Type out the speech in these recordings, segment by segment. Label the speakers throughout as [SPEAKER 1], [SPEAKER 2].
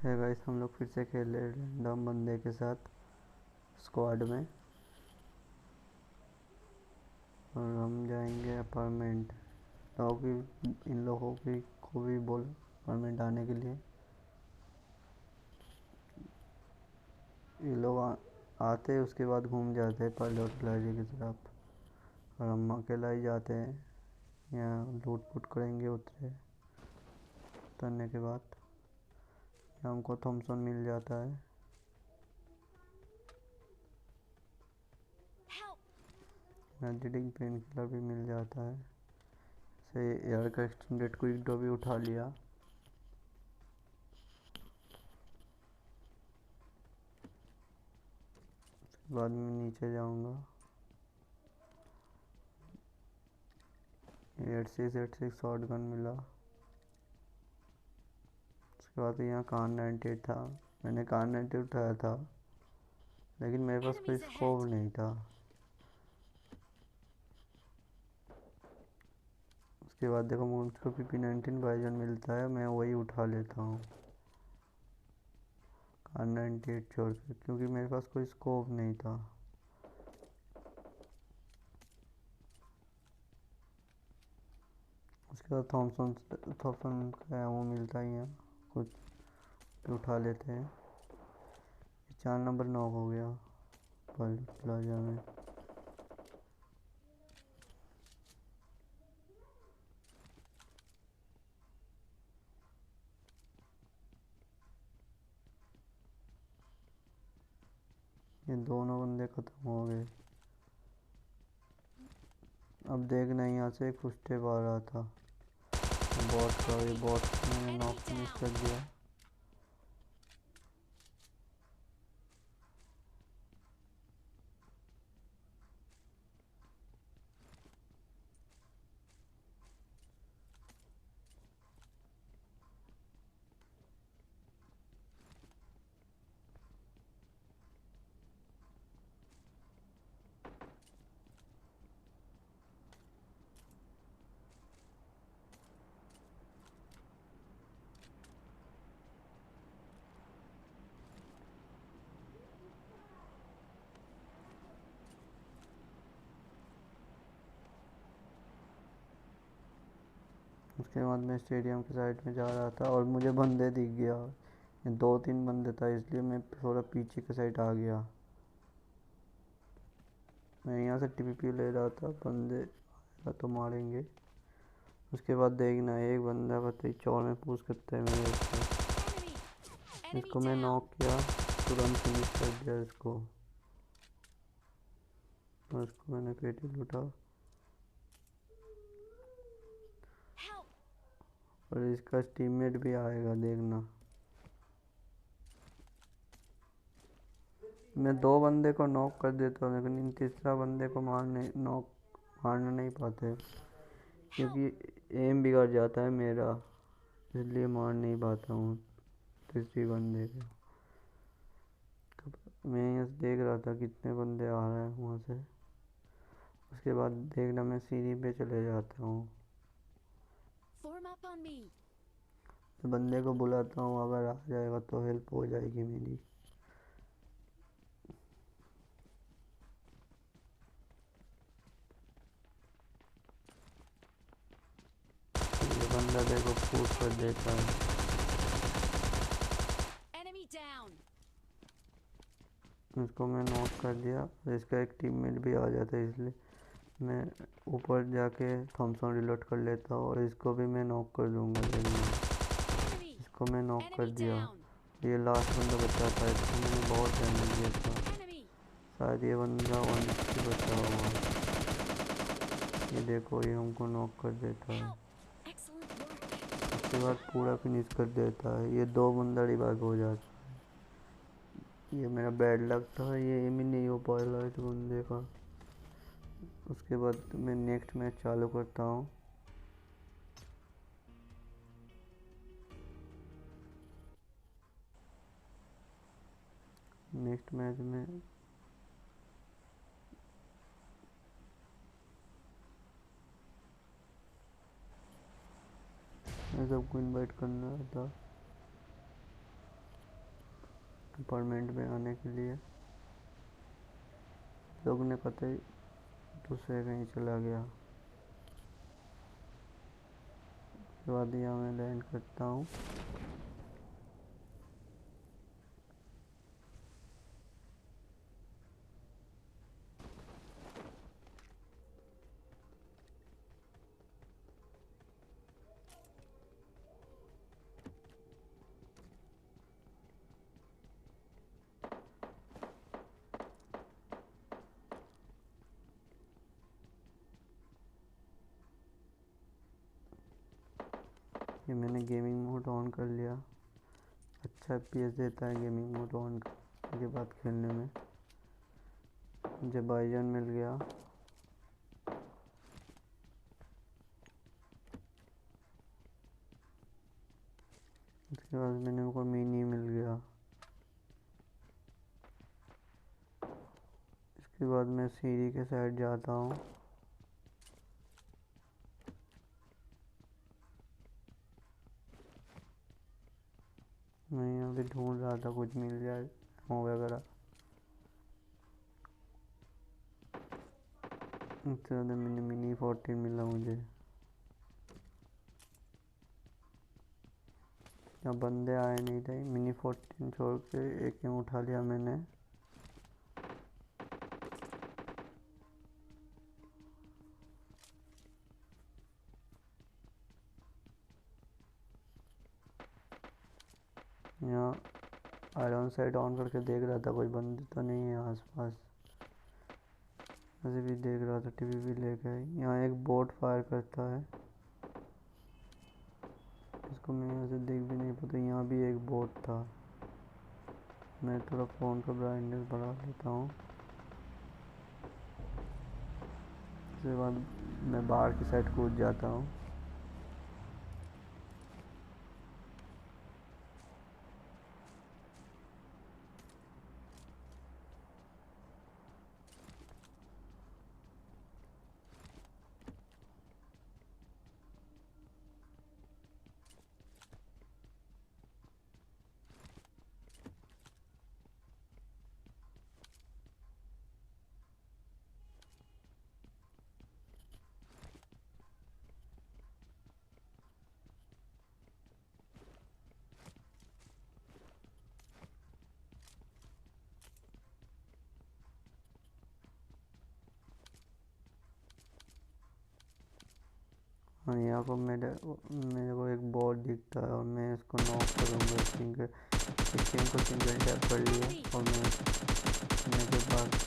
[SPEAKER 1] है गाइस, हम लोग फिर से खेल रहे रैंडम बंदे के साथ स्क्वाड में। और हम जाएंगे अपार्टमेंट। इन लोगों की को भी बोल अपार्टमेंट आने के लिए। ये लोग आते उसके बाद घूम जाते हैं पायलट प्लाजा की तरफ, और हम अकेला ही जाते हैं। यहाँ लूट पुट करेंगे उतरने के बाद। हमको थॉमसन मिल जाता है। एडिटिंग पेन किलर भी मिल जाता है। से एयर का एक्सटेंडेड क्विक ड्रॉ भी उठा लिया। उसके बाद मैं नीचे जाऊंगा। 8686 शॉर्ट गन मिला। उसके बाद यहाँ कान 98 था। मैंने कान 98 उठाया था, लेकिन मेरे पास कोई स्कोप नहीं था। उसके बाद देखो मुझको PP19 बाइजन मिलता है, मैं वही उठा लेता हूँ कान 98 छोड़ के, क्योंकि मेरे पास कोई स्कोप नहीं था। उसके बाद थॉमसन का वो मिलता ही है, कुछ उठा लेते हैं। 4 नंबर नॉक हो गया प्लाजा में। ये दोनों बंदे खत्म हो गए। अब देखना, यहाँ से एक फुटस्टेप आ रहा था बॉट का। ये बॉट मैंने नॉक मिस कर दिया। उसके बाद मैं स्टेडियम के साइड में जा रहा था और मुझे बंदे दिख गया। 2-3 बंदे था, इसलिए मैं थोड़ा पीछे के साइड आ गया। मैं यहाँ से TPP ले रहा था, बंदे तो मारेंगे। उसके बाद देखना, एक बंदा बताइए चौर में पूछ करते हैं मेरे ऊपर। इसको मैं नॉक किया, तुरंत फिनिश कर दिया इसको। और इसको मैंने पेटी लूटा। और इसका टीममेट भी आएगा, देखना। मैं 2 बंदे को नॉक कर देता हूँ, लेकिन इन तीसरा बंदे को मारना नहीं पाते, क्योंकि एम बिगड़ जाता है मेरा, इसलिए मार नहीं पाता हूँ तीसरी बंदे को। मैं यहाँ से देख रहा था कितने बंदे आ रहे हैं वहाँ से। उसके बाद देखना, मैं सीढ़ी पे चले जाता हूँ। बंदे को बुलाता हूँ, अगर आ जाएगा तो हेल्प हो जाएगी मेरी। ये बंदा देखो पुश कर देता है। इसको मैं नॉक कर दिया। इसका एक टीममेट भी आ जाता है, इसलिए मैं ऊपर जाके थॉमसन रिलोड कर लेता हूँ और इसको भी मैं नॉक कर दूंगा। इसको मैं नॉक कर दिया। ये लास्ट बंदा बचा था, इसको मैंने बहुत डैमेज दिया था। शायद ये बंदा 1 बचा हुआ। ये देखो, ये हमको नॉक कर देता है। उसके बाद पूरा फिनिश कर देता है। ये 2 बंदा रिवाइव हो जाता है। ये मेरा बैड लक था, ये एम ही नहीं हो पाया इस बंदे का। उसके बाद मैं नेक्स्ट मैच चालू करता हूँ। नेक्स्ट मैच में मैं सबको इनवाइट करना था। अपार्टमेंट में आने के लिए। लोग ने कतई दूसरे कहीं चला गया। उसके बाद यहाँ मैं लैंड करता हूँ। ये मैंने गेमिंग मोड ऑन कर लिया। अच्छा FPS देता है गेमिंग मोड ऑन करने के बाद खेलने में। मुझे बाइजन मिल गया। उसके बाद मेरे को मिनी मिल गया। इसके बाद मैं सीढ़ी के साइड जाता हूँ। मैं यहाँ पे ढूंढ रहा था कुछ मिल जाए वगैरह। उसके बाद मिनी 14 मिला मुझे। यहाँ बंदे आए नहीं थे। मिनी 14 छोड़ के AK उठा लिया मैंने। यहाँ आयरन साइड ऑन करके देख रहा था कोई बंदे तो नहीं है आसपास। ऐसे भी देख रहा था। टीवी भी लेके। यहाँ एक बोट फायर करता है। इसको मैं यहाँ से देख भी नहीं पाता। यहाँ भी एक बोट था। मैं थोड़ा फ़ोन का ब्राइटनेस बढ़ा लेता हूँ। उसके बाद मैं बाहर की साइड कूद जाता हूँ। हाँ, यहाँ पर मेरे को एक बोट दिखता है और मैं इसको नॉक करूँगा। सिंगल को सिंगल टैप कर लिया और मैं करने के बाद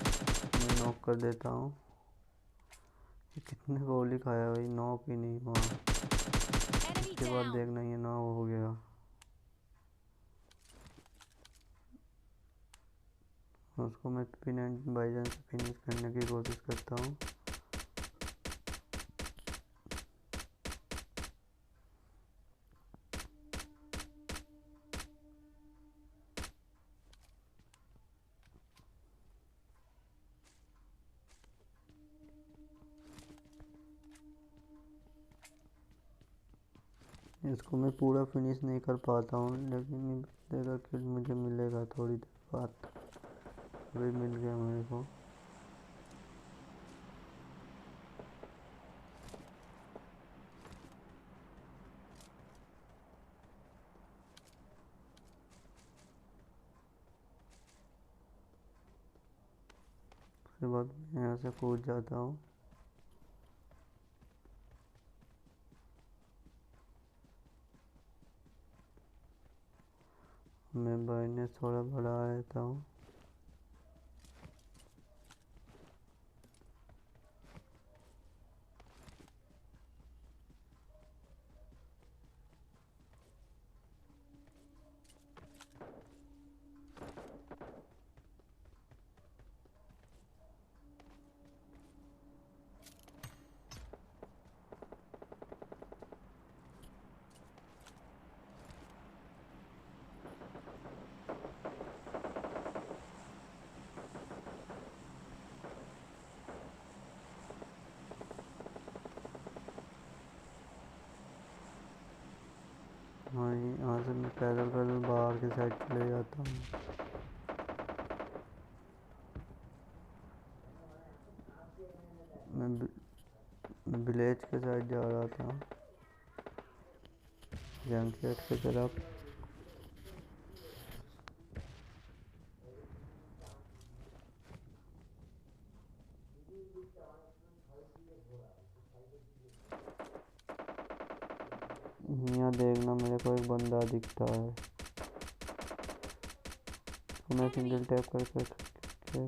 [SPEAKER 1] मैं नॉक कर देता हूँ। ये कितने गोली खाया भाई, नॉक ही नहीं हुआ। इसके बाद देखना ये नॉक हो गया। उसको मैं बाइजन से फिनिश करने की कोशिश करता हूँ। इसको मैं पूरा फिनिश नहीं कर पाता हूँ, लेकिन देखा कि मुझे मिलेगा थोड़ी देर बाद। अभी मिल गया मेरे को। उसके बाद मैं यहाँ से कूद जाता हूँ। मैं ब्राइटनेस थोड़ा बढ़ा लेता हूँ। हाँ, यहाँ से मैं पैदल पैदल बाहर की साइड चले जाता हूँ। मैं विलेज के साइड जा रहा था, जंकयार्ड की तरफ। यहाँ देखना मेरे को एक बंदा दिखता है, तो मैं सिंगल टैप करके उसके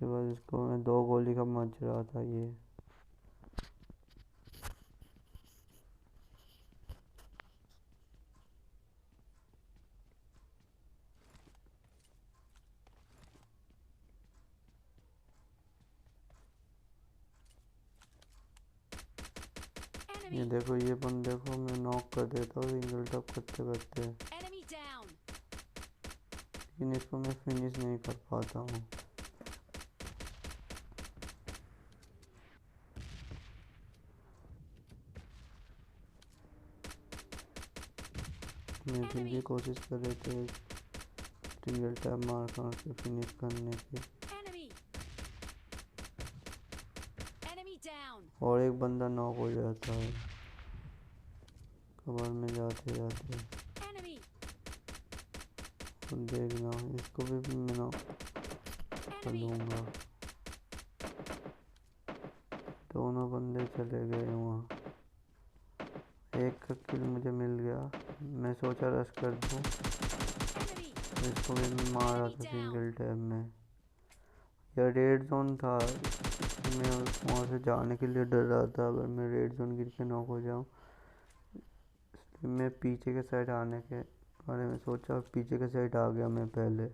[SPEAKER 1] बाद इसको मैं 2 गोली का मच रहा था ये। ये देखो ये बंदे को मैं नॉक कर देता हूँ सिंगल टैप करते करते, लेकिन इसको मैं फिनिश नहीं कर पाता हूँ। मैं फिर भी कोशिश कर रहे थे सिंगल टैप मार कर के फिनिश करने की, और एक बंदा नॉक हो जाता है कवर में जाते जाते। तो देखना इसको भी मैं नॉक कर लूँगा। दोनों बंदे चले गए वहाँ, एक का किल मुझे मिल गया। मैं सोचा रश कर दूँ, इसको भी मैं मार रहा था सिंगल टैप में। यह रेड जोन था, मैं वहाँ से जाने के लिए डर रहा था, अगर मैं रेड जोन गिर के नॉक हो जाऊँ। इसलिए मैं पीछे के साइड आने के बारे में सोचा, पीछे के साइड आ गया मैं पहले।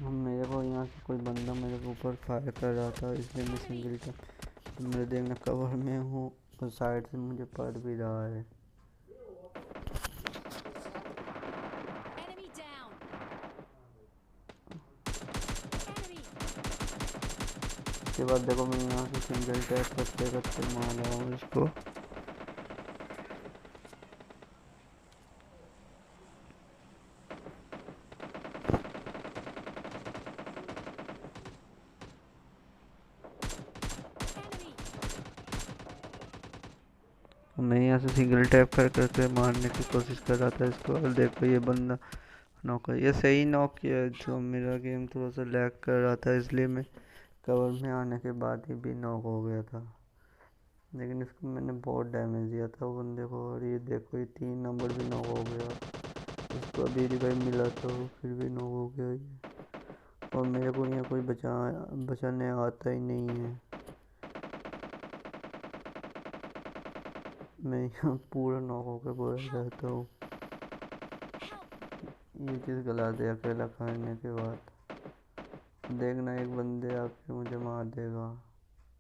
[SPEAKER 1] मेरे को यहाँ से कोई बंदा मेरे को ऊपर फायर कर रहा था, इसलिए मैं सिंगल टैप, मेरे देखना कवर में हूँ और साइड से मुझे पड़ भी रहा है। उसके बाद देखो मैं यहाँ से सिंगल टैप करते करते मार रहा हूँ इसको। मैं यहाँ से सिंगल टैप कर करके मारने की कोशिश कर रहा था इसको, और देखो ये बंदा नॉक, ये सही नॉक किया। जो मेरा गेम थोड़ा सा लैग कर रहा था, इसलिए मैं कवर में आने के बाद ही भी नॉक हो गया था, लेकिन इसको मैंने बहुत डैमेज दिया था वो बंदे को। और ये देखो ये 3 नंबर भी नॉक हो गया, इसको अभी रिवाइव मिला तो फिर भी नॉक हो गया ये। और मेरे को यहाँ कोई बचाने आता ही नहीं है, मैं यहाँ पूरा नॉक होकर बोल जाता हूँ। ये चीज़ गलत है अकेला खाने के बाद, देखना एक बंदे आके मुझे मार देगा।